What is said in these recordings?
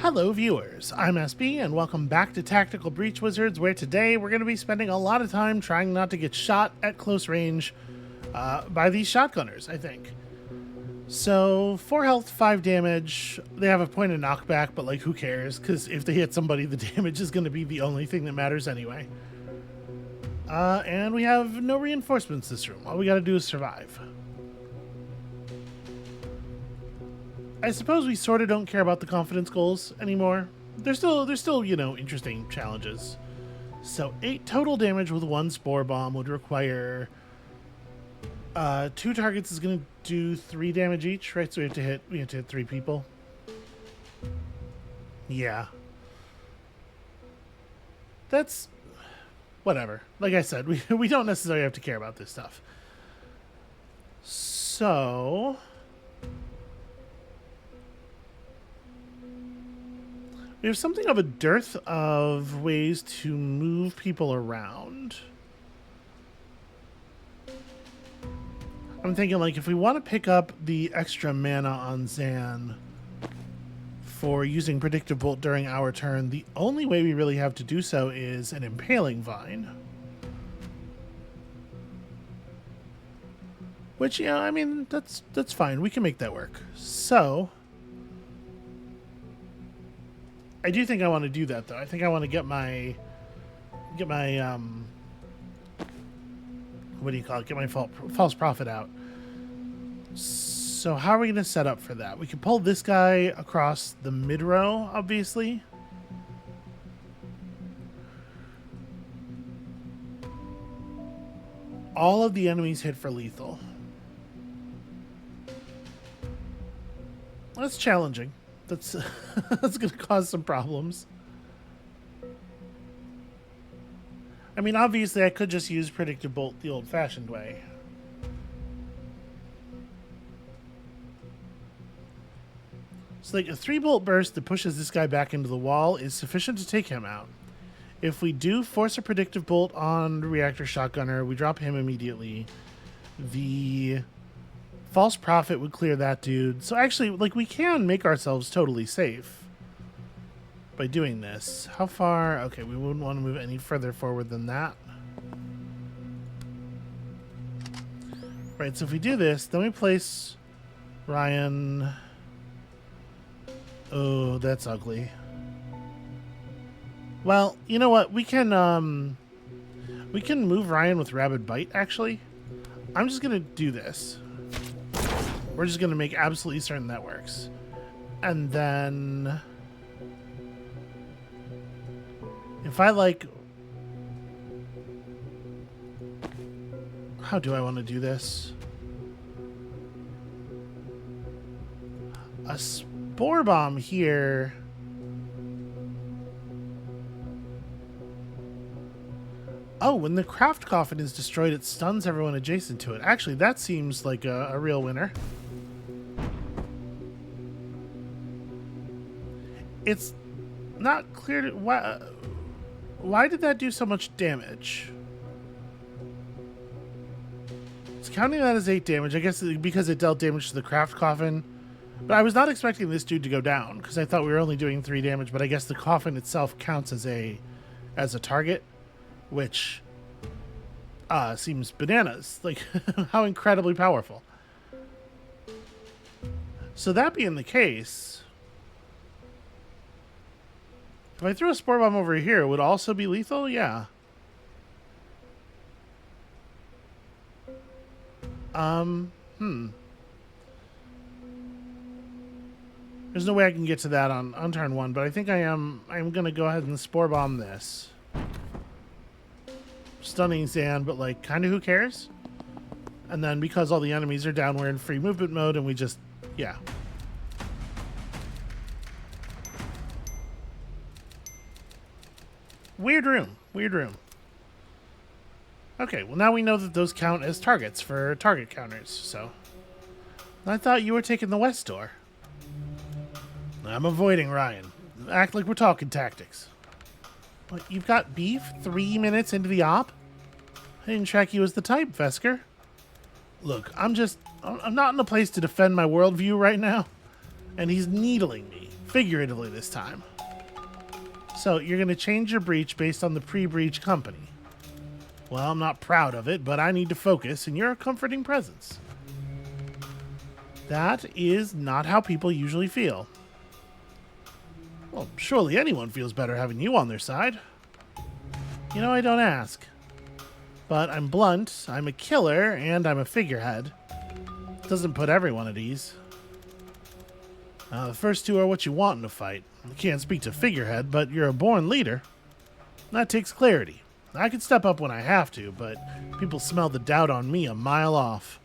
Hello viewers, I'm SB and welcome back to Tactical Breach Wizards, where today we're going to be spending a lot of time trying not to get shot at close range by these shotgunners, I think. So, 4 health, 5 damage, they have a point of knockback, but like who cares, because if they hit somebody the damage is going to be the only thing that matters anyway. And we have no reinforcements this room, all we got to do is survive. I suppose we sort of don't care about the confidence goals anymore. They're still, you know, interesting challenges. So 8 total damage with 1 spore bomb would require 2 targets is going to do 3 damage each, right? So we have to hit 3 people. Yeah. That's whatever. Like I said, we don't necessarily have to care about this stuff. So we have something of a dearth of ways to move people around. I'm thinking, like, if we want to pick up the extra mana on Zan for using Predictive Bolt during our turn, the only way we really have to do so is an Impaling Vine. Which, yeah, I mean, that's fine. We can make that work. So I do think I want to do that, though. I think I want to get my what do you call it? Get my false prophet out. So how are we going to set up for that? We can pull this guy across the mid row, obviously. All of the enemies hit for lethal. That's challenging. That's that's going to cause some problems. I mean, obviously, I could just use Predictive Bolt the old-fashioned way. So, like, a 3-bolt burst that pushes this guy back into the wall is sufficient to take him out. If we do force a Predictive Bolt on the Reactor Shotgunner, we drop him immediately. The False Prophet would clear that dude. So actually, like, we can make ourselves totally safe by doing this. How far? Okay, we wouldn't want to move any further forward than that. Right, so if we do this, then we place Ryan. Oh, that's ugly. Well, you know what? We can move Ryan with Rabid Bite, actually. I'm just gonna do this. We're just gonna make absolutely certain that works. And then if I like, how do I want to do this? A spore bomb here. Oh, when the craft coffin is destroyed, it stuns everyone adjacent to it. Actually, that seems like a real winner. It's not clear to, why did that do so much damage? It's counting that as 8 damage. I guess because it dealt damage to the craft coffin. But I was not expecting this dude to go down, because I thought we were only doing 3 damage, but I guess the coffin itself counts as a target, which seems bananas. Like, how incredibly powerful. So that being the case, if I threw a spore bomb over here, it would also be lethal? Yeah. There's no way I can get to that on turn 1, but I think I'm gonna go ahead and spore bomb this. Stunning Zan, but like, kinda who cares? And then because all the enemies are down, we're in free movement mode, and we just, yeah. Weird room. Weird room. Okay, well now we know that those count as targets for target counters, so. I thought you were taking the west door. I'm avoiding Ryan. Act like we're talking tactics. What, you've got beef 3 minutes into the op? I didn't track you as the type, Vesker. Look, I'm not in a place to defend my worldview right now. And he's needling me. figuratively this time. So you're going to change your breach based on the pre-breach company. Well, I'm not proud of it, but I need to focus, and you're a comforting presence. That is not how people usually feel. Well, surely anyone feels better having you on their side. You know, I don't ask. But I'm blunt, I'm a killer, and I'm a figurehead. Doesn't put everyone at ease. The first two are what you want in a fight. You can't speak to figurehead, but you're a born leader. That takes clarity. I can step up when I have to, but people smell the doubt on me a mile off.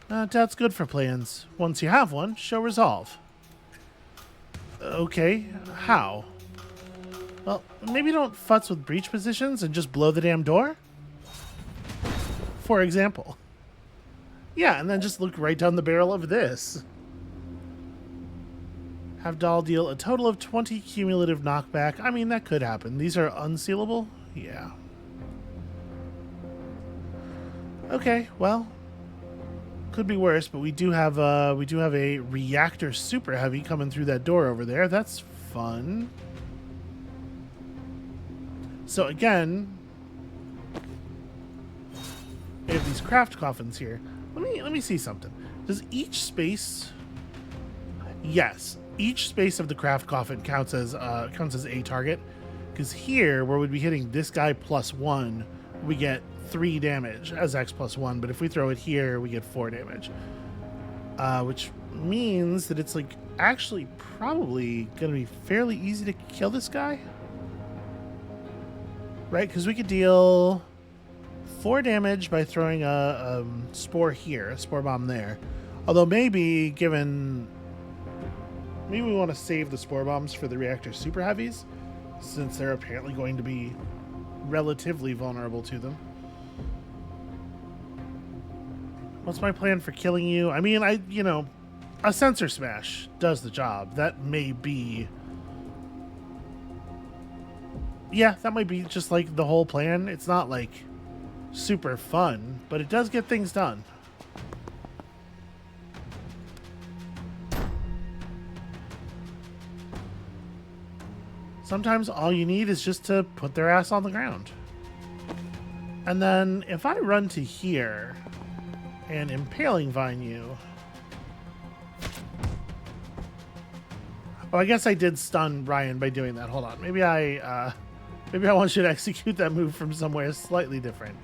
Doubt's good for plans. Once you have one, show resolve. Okay, how? Well, maybe don't futz with breach positions and just blow the damn door? For example. Yeah, and then just look right down the barrel of this. Have Doll deal a total of 20 cumulative knockback. I mean, that could happen. These are unsealable? Yeah. Okay, well, could be worse, but we do have a reactor super heavy coming through that door over there. That's fun. So again, we have these craft coffins here. Let me see something. Does each space? Yes, each space of the craft coffin counts as a target. Because here, where we'd be hitting this guy +1, we get 3 damage as X +1. But if we throw it here, we get 4 damage. Which means that it's like actually probably going to be fairly easy to kill this guy. Right? Because we could deal 4 damage by throwing a spore here, a spore bomb there. Although maybe we want to save the spore bombs for the reactor super heavies, since they're apparently going to be relatively vulnerable to them. What's my plan for killing you? I mean, a sensor smash does the job. That may be... Yeah, that might be just like the whole plan. It's not like super fun, but it does get things done. Sometimes all you need is just to put their ass on the ground. And then if I run to here and impaling vine you... Oh, I guess I did stun Ryan by doing that. Hold on. Maybe I want you to execute that move from somewhere slightly different.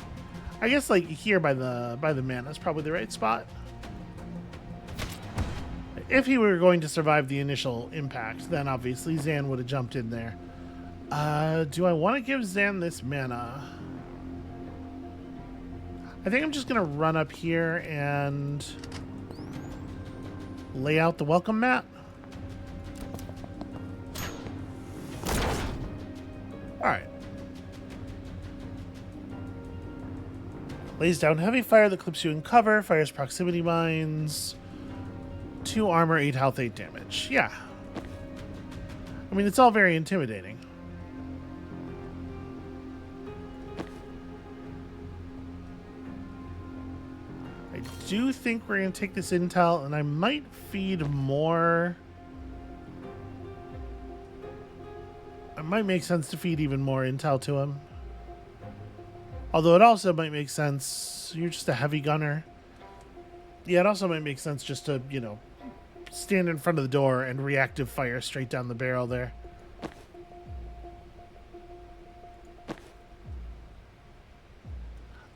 I guess like here by the mana is probably the right spot. If he were going to survive the initial impact, then obviously Zan would have jumped in there. Do I want to give Zan this mana? I think I'm just going to run up here and lay out the welcome mat. Alright. Lays down heavy fire that clips you in cover, fires proximity mines... 2 armor, 8 health, 8 damage. Yeah. I mean, it's all very intimidating. I do think we're going to take this intel, and I might feed more. It might make sense to feed even more intel to him. Although it also might make sense... You're just a heavy gunner. Yeah, it also might make sense just to, stand in front of the door and reactive fire straight down the barrel there.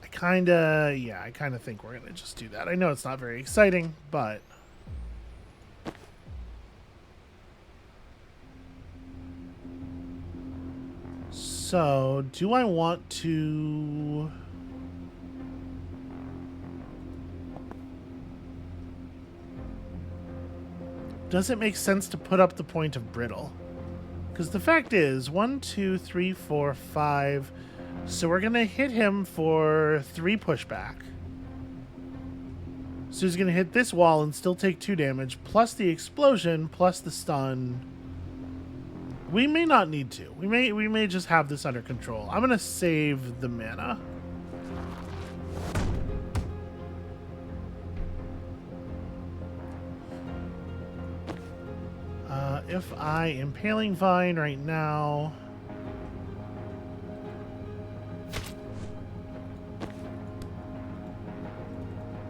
I kind of think we're going to just do that. I know it's not very exciting, but... So, do I want to... Does it make sense to put up the point of brittle? Because the fact is, 1, 2, 3, 4, 5. So we're going to hit him for 3 pushback. So he's going to hit this wall and still take 2 damage, plus the explosion, plus the stun. We may not need to. We may just have this under control. I'm going to save the mana. If I impaling vine right now...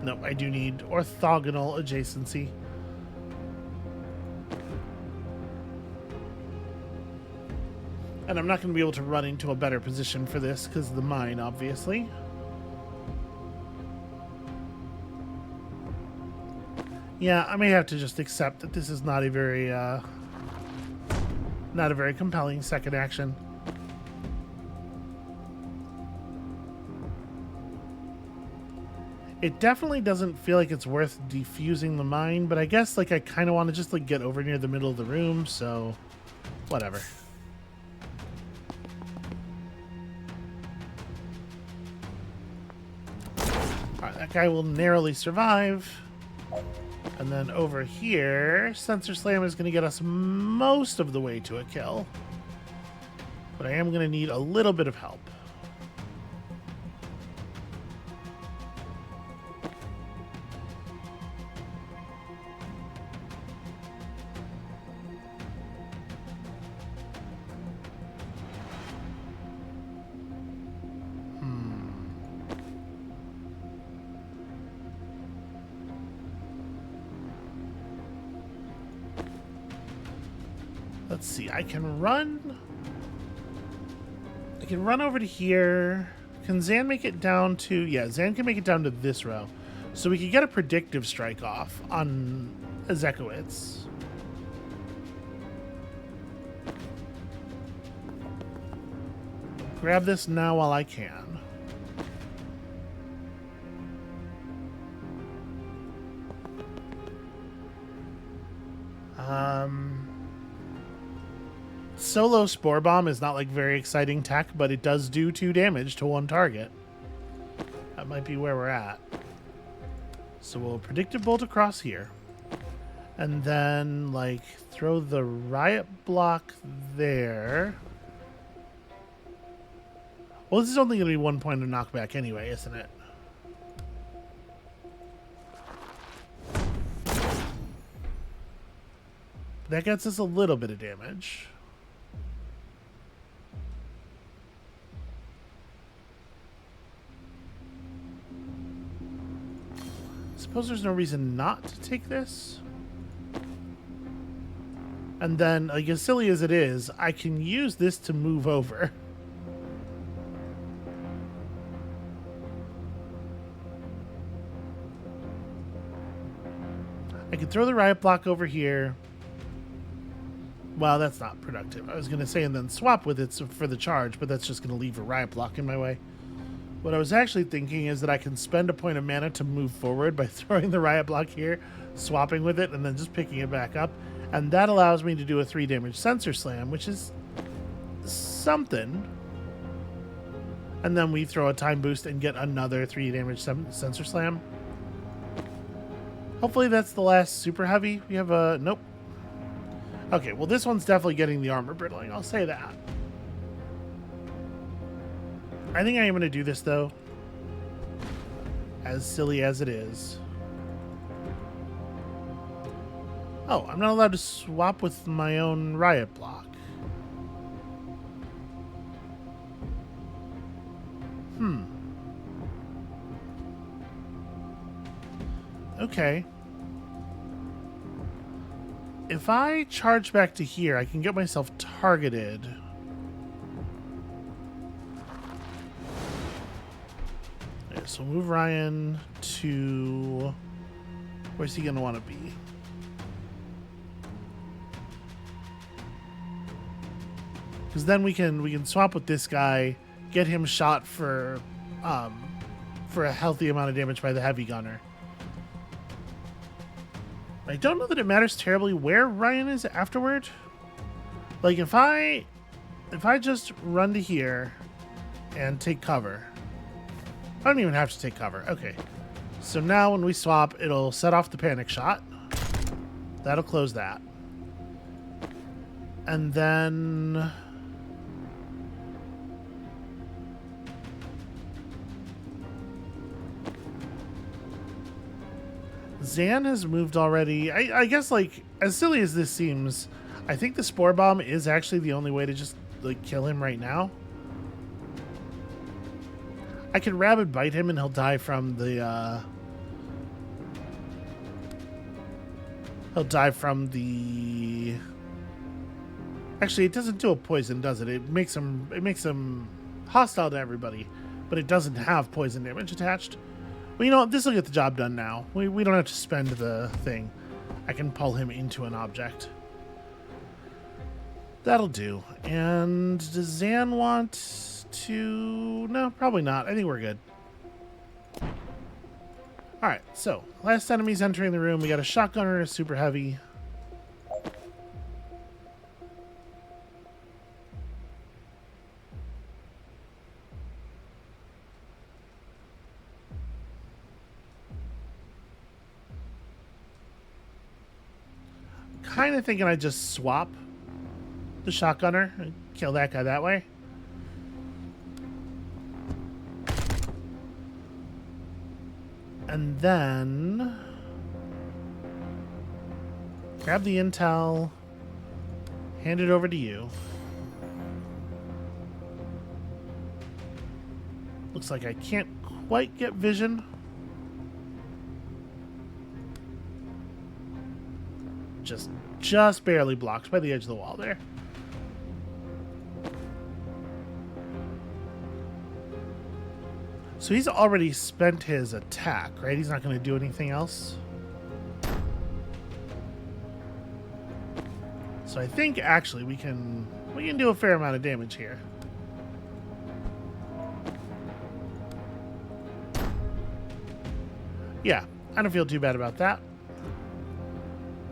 Nope, I do need orthogonal adjacency. And I'm not going to be able to run into a better position for this because of the mine, obviously. Yeah, I may have to just accept that this is not a very compelling second action. It definitely doesn't feel like it's worth defusing the mine, but I guess like I kind of want to just like get over near the middle of the room, so whatever. Alright, that guy will narrowly survive. And then over here, Sensor Slam is going to get us most of the way to a kill. But I am going to need a little bit of help. Let's see, I can run over to here. Can Zan make it down to... Yeah, Zan can make it down to this row. So we could get a predictive strike off on Ezekowitz. Grab this now while I can. Solo Spore Bomb is not like very exciting tech, but it does do 2 damage to one target. That might be where we're at. So we'll Predictive Bolt across here. And then, like, throw the Riot Block there. Well, this is only going to be 1 point of knockback anyway, isn't it? That gets us a little bit of damage. Suppose there's no reason not to take this. And then, like, as silly as it is, I can use this to move over. I can throw the Riot Block over here. Well, that's not productive. I was going to say and then swap with it for the charge, but that's just going to leave a Riot Block in my way. What I was actually thinking is that I can spend a point of mana to move forward by throwing the Riot Block here, swapping with it, and then just picking it back up. And that allows me to do a 3 damage Sensor Slam, which is something. And then we throw a time boost and get another 3 damage Sensor Slam. Hopefully that's the last super heavy. We have a... Nope. Okay, well this one's definitely getting the armor brittling. I'll say that. I think I am going to do this, though. As silly as it is. Oh, I'm not allowed to swap with my own Riot Block. Okay. If I charge back to here, I can get myself targeted. Okay, so move Ryan to... Where's he going to want to be? Because then we can swap with this guy, get him shot for a healthy amount of damage by the heavy gunner. I don't know that it matters terribly where Ryan is afterward. Like if I just run to here and take cover. I don't even have to take cover. Okay. So now when we swap, it'll set off the panic shot. That'll close that. And then Zan has moved already. I guess, like, as silly as this seems, I think the spore bomb is actually the only way to just like kill him right now. I can rabid bite him and he'll die from the actually, it doesn't do a poison, does it? It makes him hostile to everybody, but it doesn't have poison damage attached. Well, you know what? This will get the job done now. We don't have to spend the thing. I can pull him into an object. That'll do. And does Zan want to... No, probably not. I think we're good. Alright, so last enemies entering the room. We got a shotgunner, a super heavy. Kind of thinking I'd just swap the shotgunner and kill that guy that way. And then grab the intel, hand it over to you. Looks like I can't quite get vision. Just barely blocked by the edge of the wall there. So he's already spent his attack, right? He's not going to do anything else. So I think actually we can do a fair amount of damage here. Yeah, I don't feel too bad about that.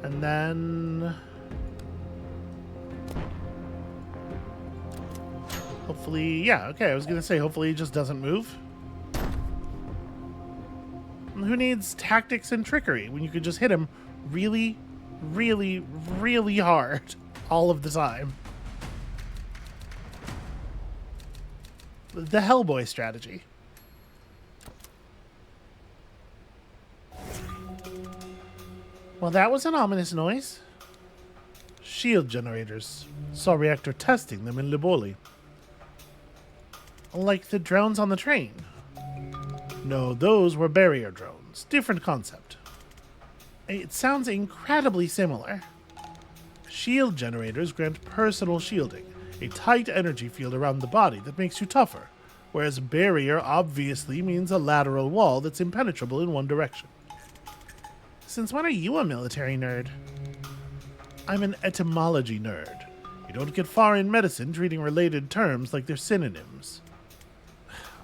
And then hopefully, yeah, okay, I was going to say hopefully he just doesn't move. Who needs tactics and trickery when you could just hit him really, really, really hard all of the time? The Hellboy strategy. Well, that was an ominous noise. Shield generators. Saw reactor testing them in Liboli. Like the drones on the train. No, those were barrier drones. Different concept. It sounds incredibly similar. Shield generators grant personal shielding, a tight energy field around the body that makes you tougher, whereas barrier obviously means a lateral wall that's impenetrable in one direction. Since when are you a military nerd? I'm an etymology nerd. You don't get far in medicine treating related terms like they're synonyms.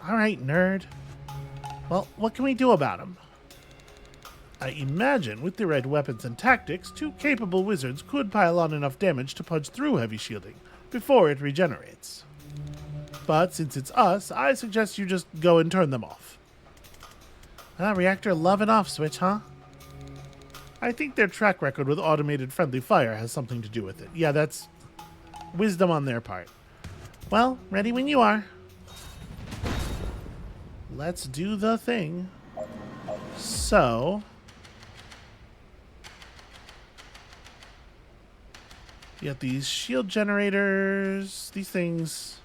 Alright, nerd. Well, what can we do about them? I imagine with the right weapons and tactics, 2 capable wizards could pile on enough damage to punch through heavy shielding before it regenerates. But since it's us, I suggest you just go and turn them off. Reactor love and off switch, huh? I think their track record with automated friendly fire has something to do with it. Yeah, that's wisdom on their part. Well, ready when you are. Let's do the thing. So, you got these shield generators, these things.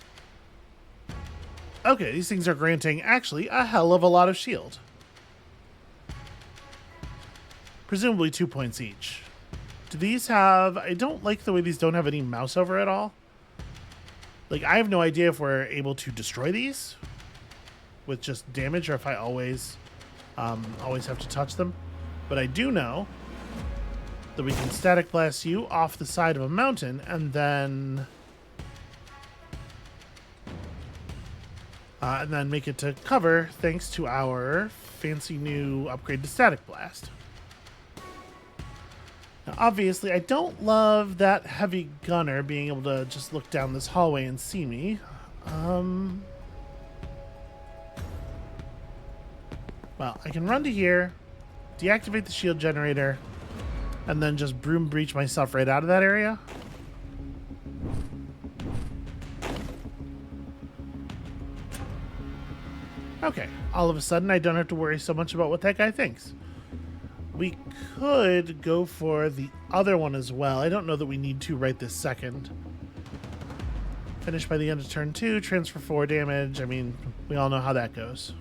Okay, these things are granting actually a hell of a lot of shield. Presumably 2 points each. Do these have... I don't like the way these don't have any mouse over at all. Like, I have no idea if we're able to destroy these with just damage or if I always have to touch them. But I do know that we can static blast you off the side of a mountain and then make it to cover thanks to our fancy new upgrade to static blast. Now, obviously, I don't love that heavy gunner being able to just look down this hallway and see me. Well, I can run to here, deactivate the shield generator, and then just broom breach myself right out of that area. Okay, all of a sudden I don't have to worry so much about what that guy thinks. We could go for the other one as well. I don't know that we need to right this second. Finish by the end of turn 2, transfer 4 damage. I mean, we all know how that goes.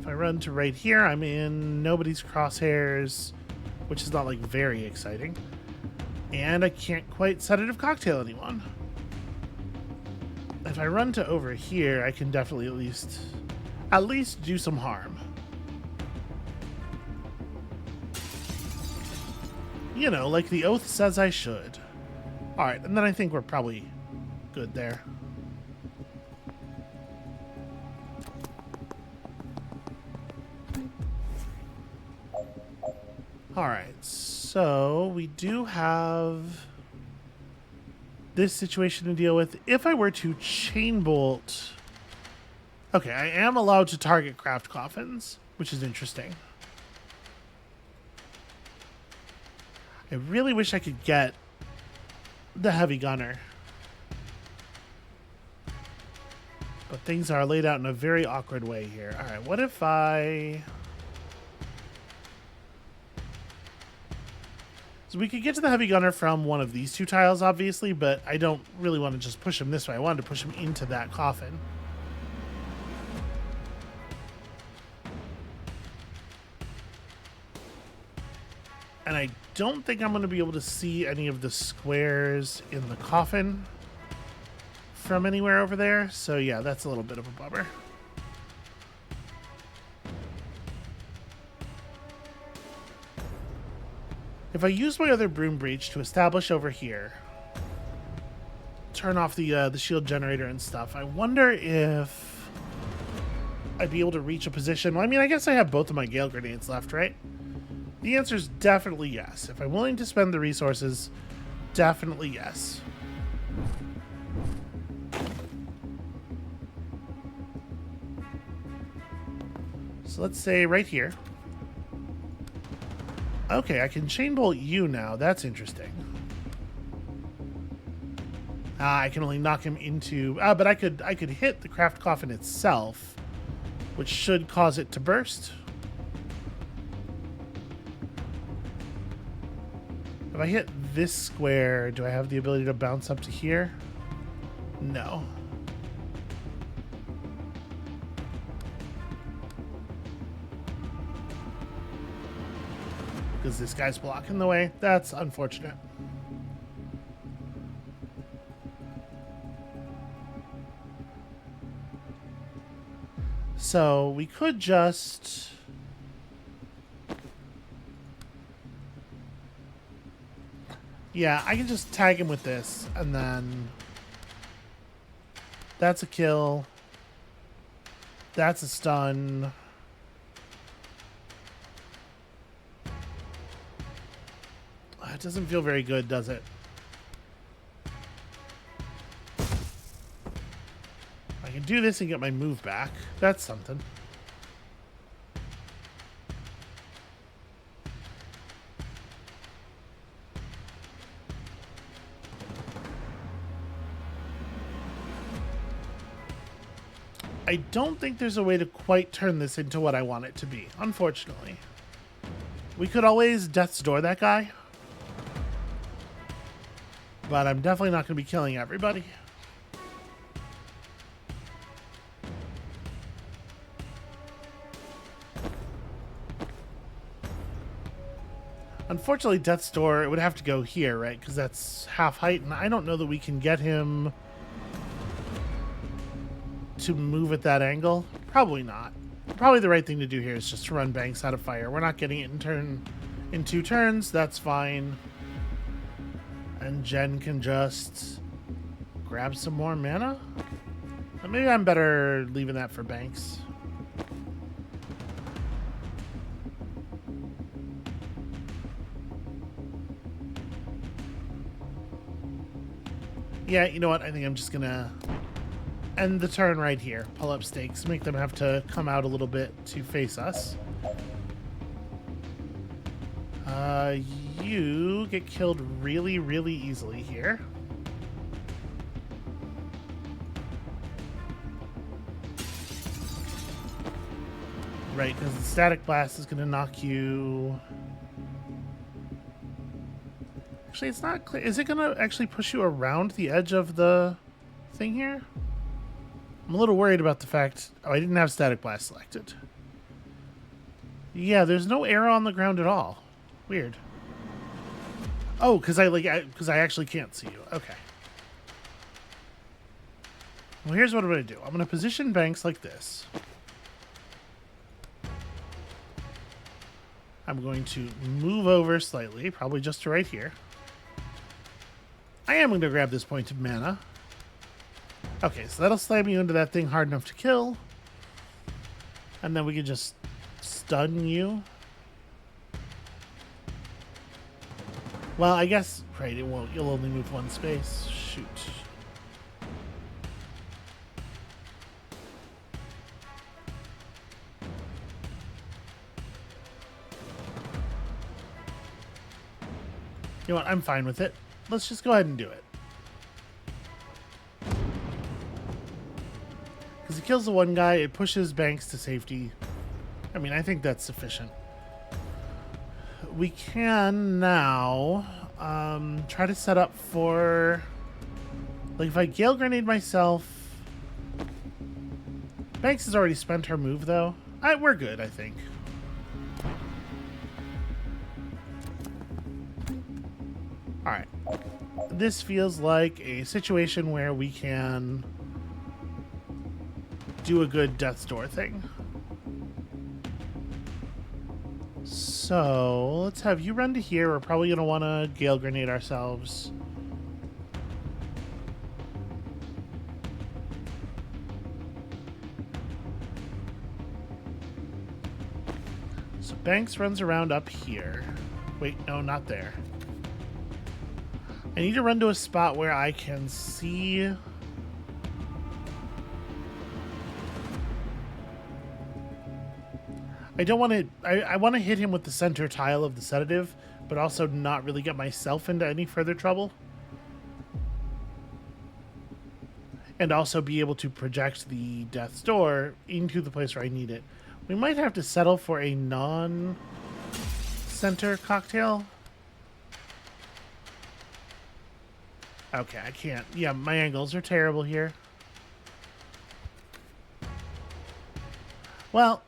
If I run to right here, I'm in nobody's crosshairs, which is not like very exciting. And I can't quite sedative cocktail anyone. If I run to over here, I can definitely at least do some harm. You know, like the oath says I should. Alright, and then I think we're probably good there. Alright, so we do have this situation to deal with. If I were to chain bolt... Okay, I am allowed to target craft coffins, which is interesting. I really wish I could get the heavy gunner. But things are laid out in a very awkward way here. Alright, what if I... So we could get to the heavy gunner from one of these two tiles, obviously, but I don't really want to just push him this way. I wanted to push him into that coffin. And I don't think I'm going to be able to see any of the squares in the coffin from anywhere over there. So yeah, that's a little bit of a bummer. If I use my other broom breach to establish over here, turn off the shield generator and stuff, I wonder if I'd be able to reach a position. Well, I mean, I guess I have both of my Gale Grenades left, right? The answer is definitely yes. If I'm willing to spend the resources, definitely yes. So let's say right here. Okay, I can chain bolt you now. That's interesting. I can only knock him into... but I could hit the craft coffin itself, which should cause it to burst. If I hit this square, do I have the ability to bounce up to here? No. Because this guy's blocking the way. That's unfortunate. So we could just... Yeah, I can just tag him with this, and then that's a kill. That's a stun. It doesn't feel very good, does it? I can do this and get my move back. That's something. I don't think there's a way to quite turn this into what I want it to be, unfortunately. We could always Death's Door that guy. But I'm definitely not going to be killing everybody. Unfortunately, Death's Door, it would have to go here, right? Because that's half height, and I don't know that we can get him to move at that angle. Probably not. Probably the right thing to do here is just to run Banks out of fire. We're not getting it in 2 turns. That's fine. And Jen can just grab some more mana. Maybe I'm better leaving that for Banks. Yeah, you know what? I think I'm just gonna end the turn right here. Pull up stakes, make them have to come out a little bit to face us. You get killed really, really easily here. Right, because the static blast is going to knock you... Actually, it's not clear. Is it going to actually push you around the edge of the thing here? I'm a little worried about the fact... Oh, I didn't have static blast selected. Yeah, there's no arrow on the ground at all. Weird. Oh, because I actually can't see you. Okay. Well, here's what I'm going to do. I'm going to position Banks like this. I'm going to move over slightly, probably just to right here. I am going to grab this point of mana. Okay, so that'll slam you into that thing hard enough to kill. And then we can just stun you. Well, I guess... Right, it won't. You'll only move one space. Shoot. You know what? I'm fine with it. Let's just go ahead and do it. Because he kills the one guy, it pushes Banks to safety. I mean, I think that's sufficient. We can now try to set up for... Like, if I Gale Grenade myself... Banks has already spent her move, though. We're good, I think. Alright. This feels like a situation where we can do a good Death's Door thing. So, let's have you run to here. We're probably going to want to Gale Grenade ourselves. So, Banks runs around up here. Wait, no, not there. I need to run to a spot where I can see... I don't want to... I want to hit him with the center tile of the sedative, but also not really get myself into any further trouble. And also be able to project the Death's Door into the place where I need it. We might have to settle for a non-center cocktail. Okay, I can't. Yeah, my angles are terrible here. Well,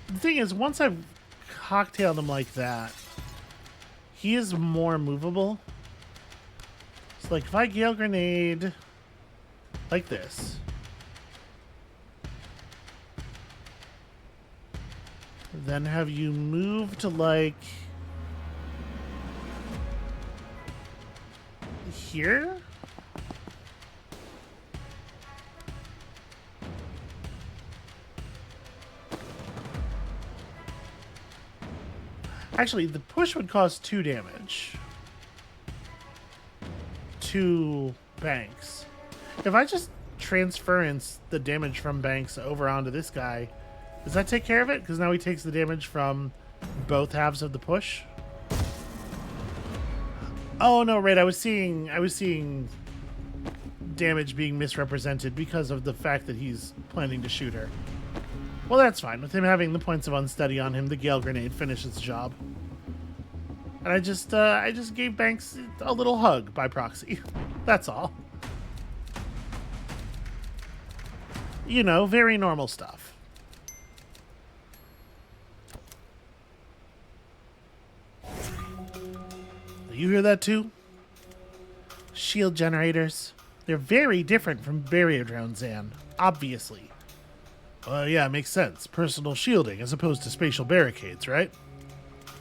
the thing is, once I've cocktailed him like that, he is more movable. So, like, if I Gale Grenade like this, then have you move to, like... here? Actually, the push would cause 2 damage to Banks. If I just transference the damage from Banks over onto this guy, does that take care of it? Because now he takes the damage from both halves of the push. Oh no, right, I was seeing damage being misrepresented because of the fact that he's planning to shoot her. Well, that's fine. With him having the points of unsteady on him, the Gale Grenade finishes the job. And I just gave Banks a little hug by proxy. That's all. You know, very normal stuff. You hear that too? Shield generators. They're very different from barrier drones, Zan. Obviously. Yeah, it makes sense. Personal shielding as opposed to spatial barricades, right?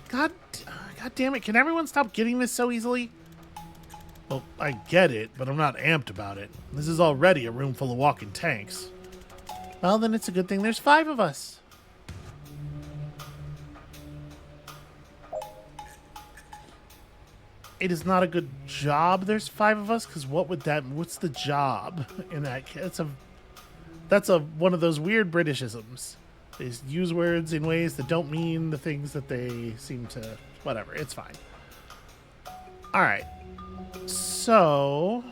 God damn it. Can everyone stop getting this so easily? Well, I get it, but I'm not amped about it. This is already a room full of walking tanks. Well, then it's a good thing there's 5 of us. It is not a good job there's 5 of us, because what's the job in that case? That's one of those weird Britishisms. They use words in ways that don't mean the things that they seem to... Whatever, it's fine. Alright. So...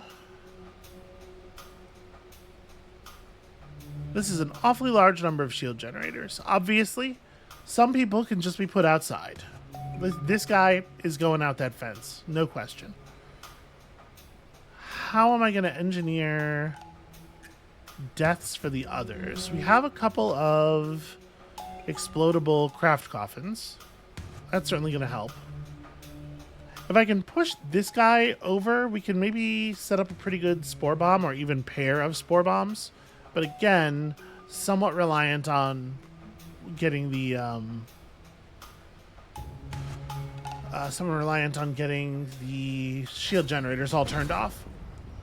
This is an awfully large number of shield generators. Obviously, some people can just be put outside. This guy is going out that fence, no question. How am I going to engineer deaths for the others? We have a couple of explodable craft coffins. That's certainly going to help. If I can push this guy over, we can maybe set up a pretty good spore bomb or even pair of spore bombs. But again, somewhat reliant on getting the shield generators all turned off.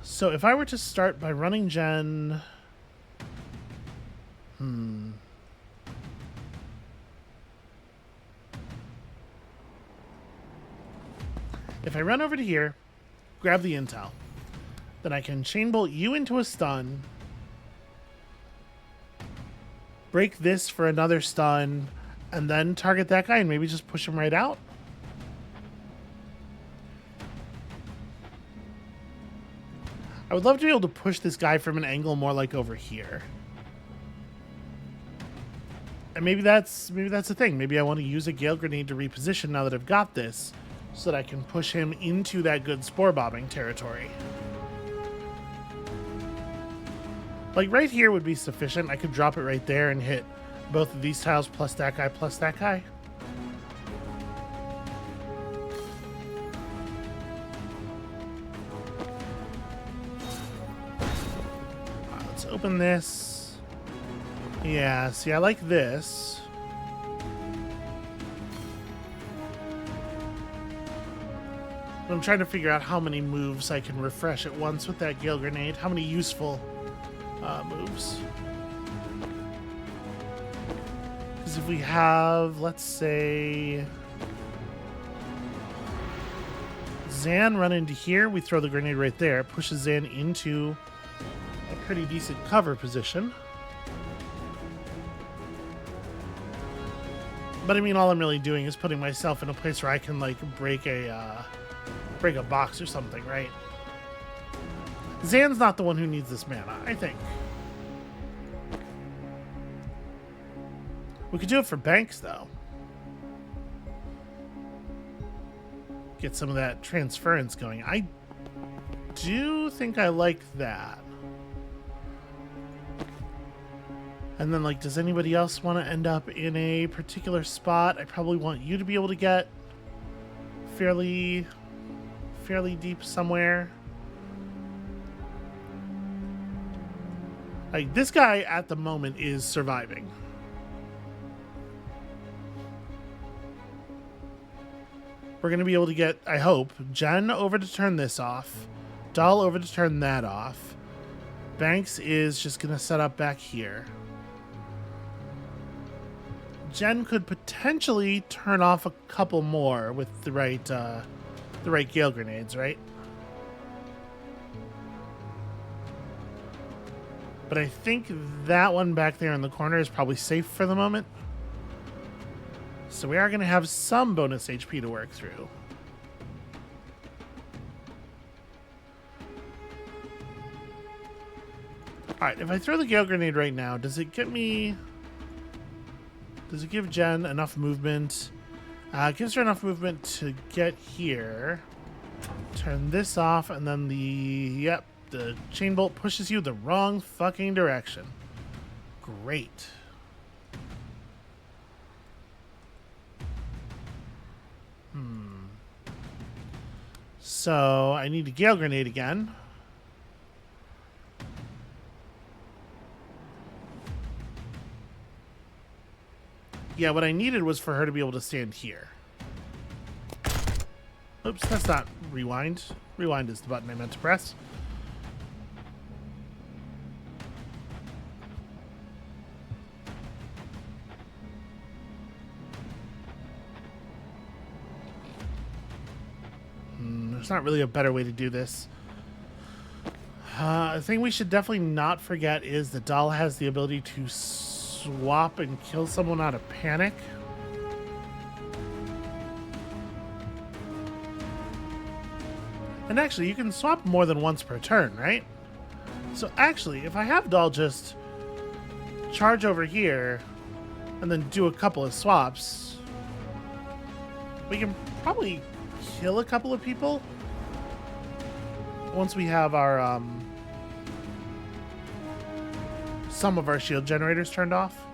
So if I were to start by running gen, if I run over to here, grab the intel, then I can chain bolt you into a stun, break this for another stun, and then target that guy and maybe just push him right out. I would love to be able to push this guy from an angle more like over here. And maybe that's the thing. Maybe I want to use a Gale Grenade to reposition now that I've got this, so that I can push him into that good spore bombing territory. Like right here would be sufficient. I could drop it right there and hit both of these tiles plus that guy plus that guy. Let's open this. Yeah, see, I like this. I'm trying to figure out how many moves I can refresh at once with that Gale Grenade. How many useful moves. Because if we have, let's say, Zan run into here, we throw the grenade right there, pushes Zan into a pretty decent cover position. But I mean, all I'm really doing is putting myself in a place where I can like break a box or something, right? Zan's not the one who needs this mana, I think. We could do it for Banks, though. Get some of that transference going. I do think I like that. And then, like, does anybody else want to end up in a particular spot? I probably want you to be able to get fairly deep somewhere. Like, this guy at the moment is surviving. We're going to be able to get, I hope, Jen over to turn this off, Dahl over to turn that off. Banks is just going to set up back here. Jen could potentially turn off a couple more with the right Gale Grenades, right? But I think that one back there in the corner is probably safe for the moment. So we are going to have some bonus HP to work through. Alright, if I throw the Gale Grenade right now, does it get me... Does it give Jen enough movement? It gives her enough movement to get here. Turn this off, and then the chain bolt pushes you the wrong fucking direction. Great. So I need a Gale Grenade again. Yeah, what I needed was for her to be able to stand here. Oops, that's not rewind. Rewind is the button I meant to press. There's not really a better way to do this. A thing we should definitely not forget is that Dahl has the ability to swap and kill someone out of panic. And actually, you can swap more than once per turn, right? So actually, if I have Dahl just charge over here, and then do a couple of swaps, we can probably kill a couple of people once we have our some of our shield generators turned off.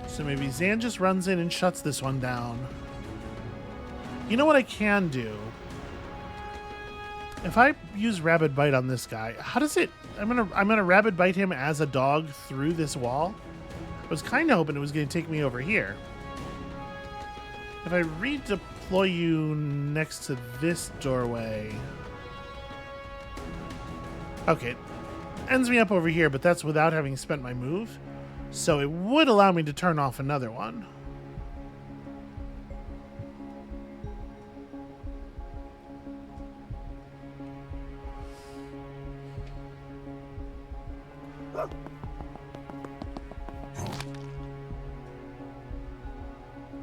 So maybe Zan just runs in and shuts this one down. You know what I can do? If I use Rabid Bite on this guy, how does it... I'm gonna Rabid Bite him as a dog through this wall. I was kind of hoping it was going to take me over here. If I redeploy you next to this doorway... Okay, it ends me up over here, but that's without having spent my move. So it would allow me to turn off another one.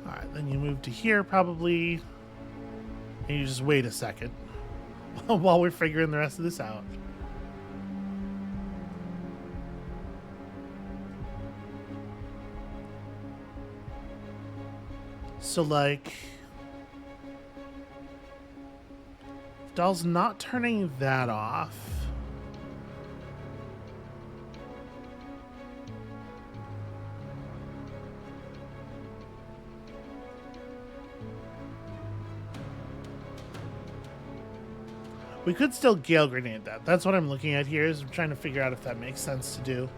Alright, then you move to here probably. And you just wait a second while we're figuring the rest of this out. So, like, Doll's not turning that off. We could still Gale Grenade that. That's what I'm looking at here, is I'm trying to figure out if that makes sense to do.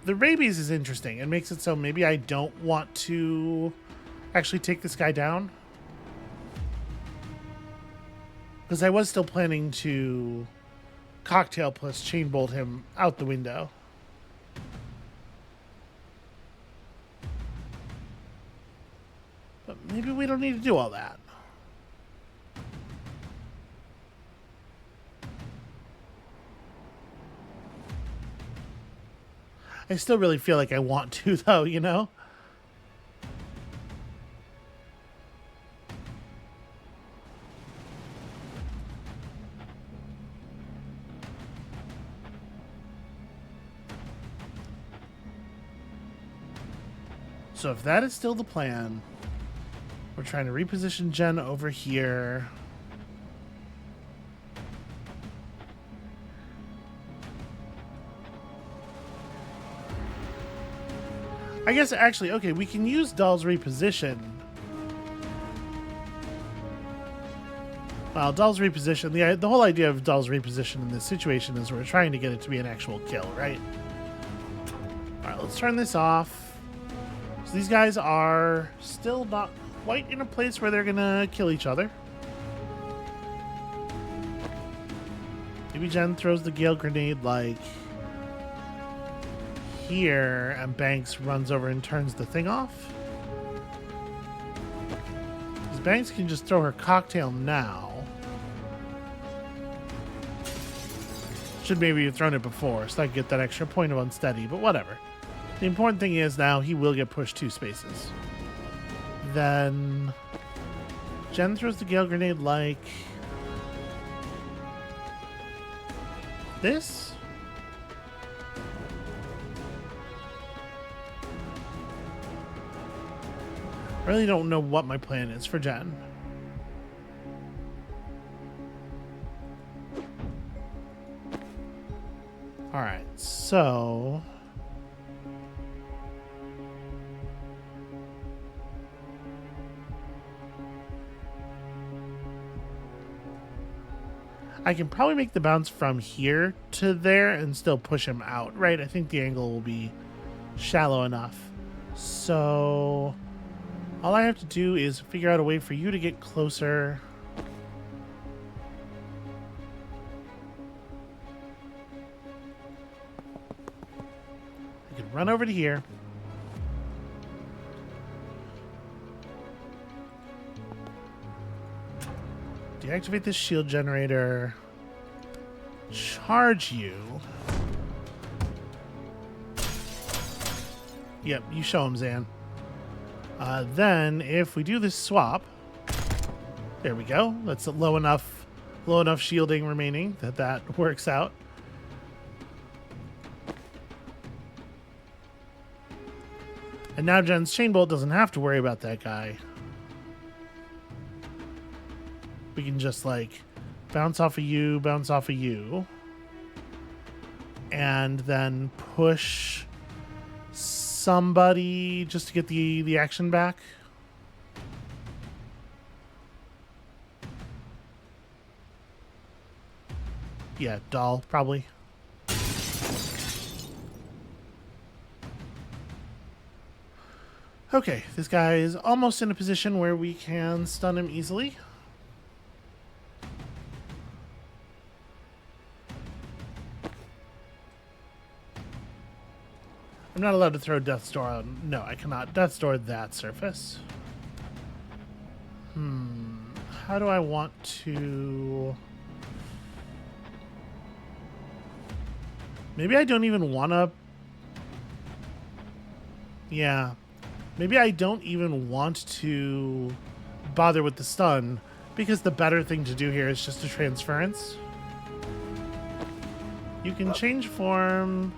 The rabies is interesting. It makes it so maybe I don't want to actually take this guy down. Because I was still planning to cocktail plus chain bolt him out the window. But maybe we don't need to do all that. I still really feel like I want to, though, you know? So if that is still the plan, we're trying to reposition Jen over here. I guess, actually, okay, we can use Doll's reposition. Well, Doll's reposition, the whole idea of Doll's reposition in this situation is we're trying to get it to be an actual kill, right? Alright, let's turn this off. So these guys are still not quite in a place where they're gonna kill each other. Maybe Jen throws the Gale Grenade, like, here, and Banks runs over and turns the thing off. Because Banks can just throw her cocktail now. Should maybe have thrown it before, so I could get that extra point of unsteady, but whatever. The important thing is now he will get pushed 2 spaces. Then Jen throws the Gale Grenade like this. I really don't know what my plan is for Jen. Alright, so I can probably make the bounce from here to there and still push him out, right? I think the angle will be shallow enough. So all I have to do is figure out a way for you to get closer. I can run over to here. Deactivate this shield generator. Charge you. Yep, you show him, Zan. Then, if we do this swap, there we go. That's low enough shielding remaining that works out. And now Jen's chain bolt doesn't have to worry about that guy. We can just like bounce off of you, and then push somebody just to get the action back. Yeah, doll, probably. Okay, this guy is almost in a position where we can stun him easily. I'm not allowed to throw Death's Door on. No, I cannot Death's Door that surface. How do I want to... Maybe I don't even want to... Yeah. Maybe I don't even want to bother with the stun, because the better thing to do here is just a transference. You can change form,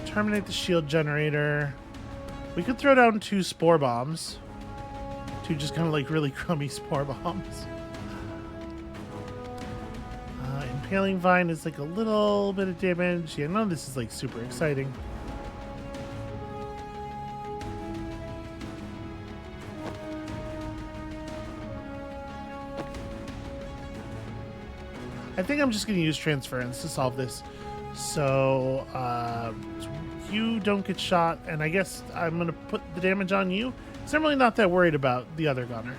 terminate the shield generator. We could throw down 2 spore bombs. 2 just kind of like really crummy spore bombs. Impaling Vine is like a little bit of damage. Yeah, none of this is like super exciting. I think I'm just going to use transference to solve this. So, you don't get shot, and I guess I'm going to put the damage on you. So I'm really not that worried about the other gunner.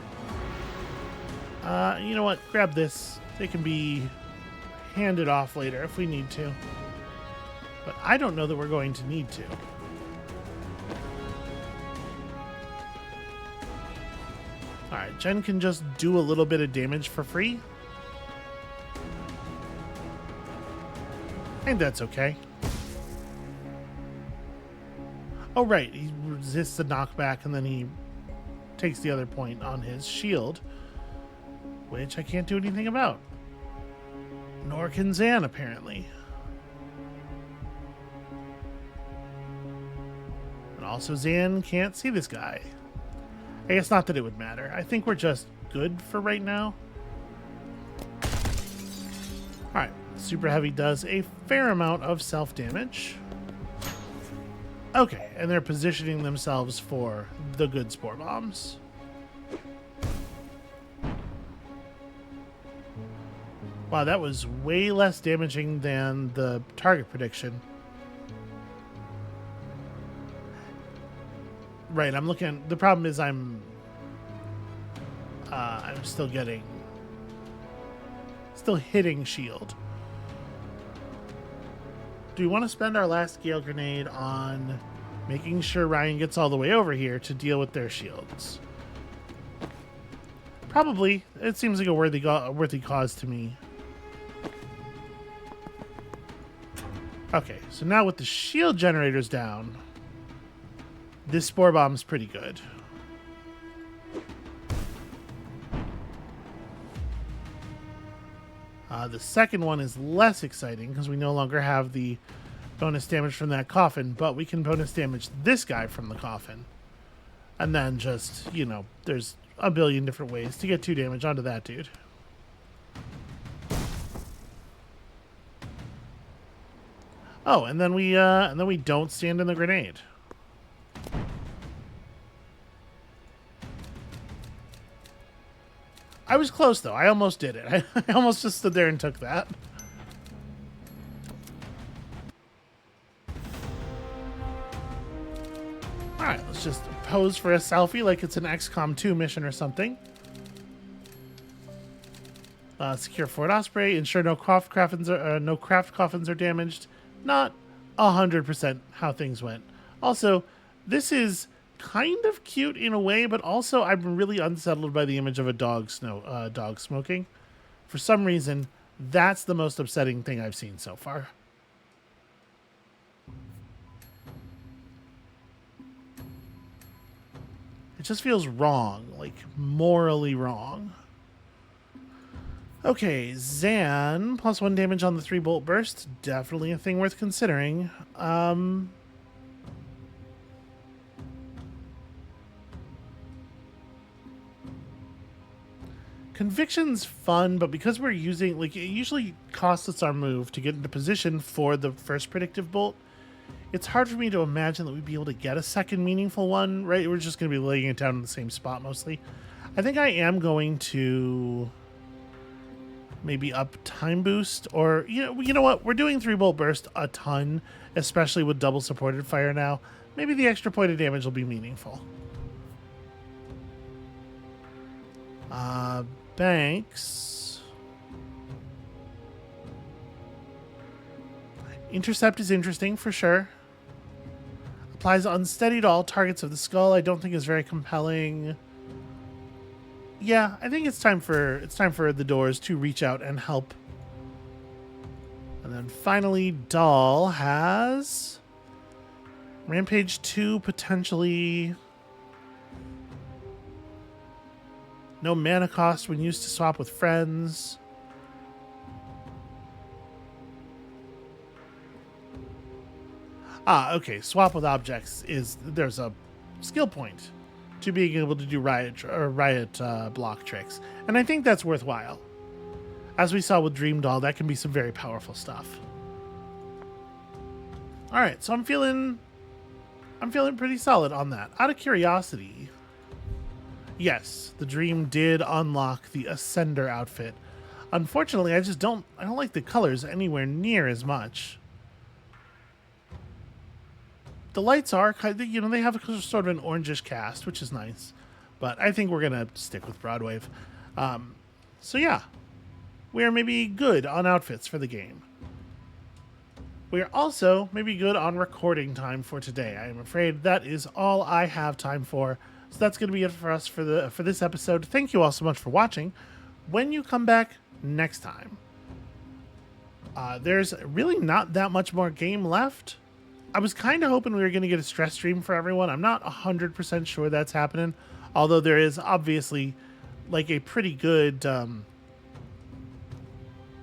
You know what? Grab this. They can be handed off later if we need to. But I don't know that we're going to need to. Alright, Jen can just do a little bit of damage for free. I think that's okay. Oh, right. He resists the knockback, and then he takes the other point on his shield, which I can't do anything about. Nor can Zan, apparently. And also, Zan can't see this guy. I guess not that it would matter. I think we're just good for right now. Alright. Super Heavy does a fair amount of self-damage. Okay, and they're positioning themselves for the good spore bombs. Wow, that was way less damaging than the target prediction. Right, I'm looking... The problem is I'm still getting... Still hitting shield. Do we want to spend our last Gale Grenade on making sure Ryan gets all the way over here to deal with their shields? Probably. It seems like a worthy cause to me. Okay, so now with the shield generators down, this spore bomb's pretty good. The second one is less exciting because we no longer have the bonus damage from that coffin, but we can bonus damage this guy from the coffin. And then just, you know, there's a billion different ways to get 2 damage onto that dude. Oh, and then we don't stand in the grenade. I was close, though. I almost did it. I almost just stood there and took that. Alright, let's just pose for a selfie like it's an XCOM 2 mission or something. Secure Fort Osprey. Ensure no craft coffins are damaged. Not 100% how things went. Also, this is kind of cute in a way, but also I'm really unsettled by the image of a dog smoking. For some reason, that's the most upsetting thing I've seen so far. It just feels wrong, like morally wrong. Okay, Zan, +1 damage on the 3-bolt burst. Definitely a thing worth considering. Conviction's fun, but because we're using, like, it usually costs us our move to get into position for the first predictive bolt. It's hard for me to imagine that we'd be able to get a second meaningful one, right? We're just going to be laying it down in the same spot mostly. I think I am going to maybe up time boost, or you know what? We're doing 3-bolt burst a ton, especially with double supported fire now. Maybe the extra point of damage will be meaningful. Banks. Intercept is interesting for sure. Applies unsteady to all targets of the skull. I don't think is very compelling. Yeah, I think it's time for the doors to reach out and help. And then finally, Doll has Rampage 2 potentially. No mana cost when used to swap with friends. Okay. Swap with objects there's a skill point to being able to do riot block tricks, and I think that's worthwhile. As we saw with Dream Doll, that can be some very powerful stuff. All right, so I'm feeling pretty solid on that. Out of curiosity, yes, the Dream did unlock the Ascender outfit. Unfortunately, I don't like the colors anywhere near as much. The lights are kind of, they have a sort of an orangish cast, which is nice. But I think we're going to stick with Broadwave. So yeah, we are maybe good on outfits for the game. We are also maybe good on recording time for today. I am afraid that is all I have time for. So that's going to be it for us for this episode. Thank you all so much for watching. When you come back next time, there's really not that much more game left. I was kind of hoping we were going to get a stress stream for everyone. I'm not 100% sure that's happening, although there is obviously like a pretty good...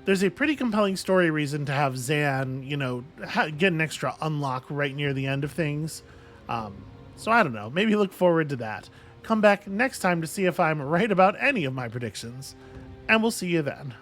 there's a pretty compelling story reason to have Zan, get an extra unlock right near the end of things. So I don't know. Maybe look forward to that. Come back next time to see if I'm right about any of my predictions, and we'll see you then.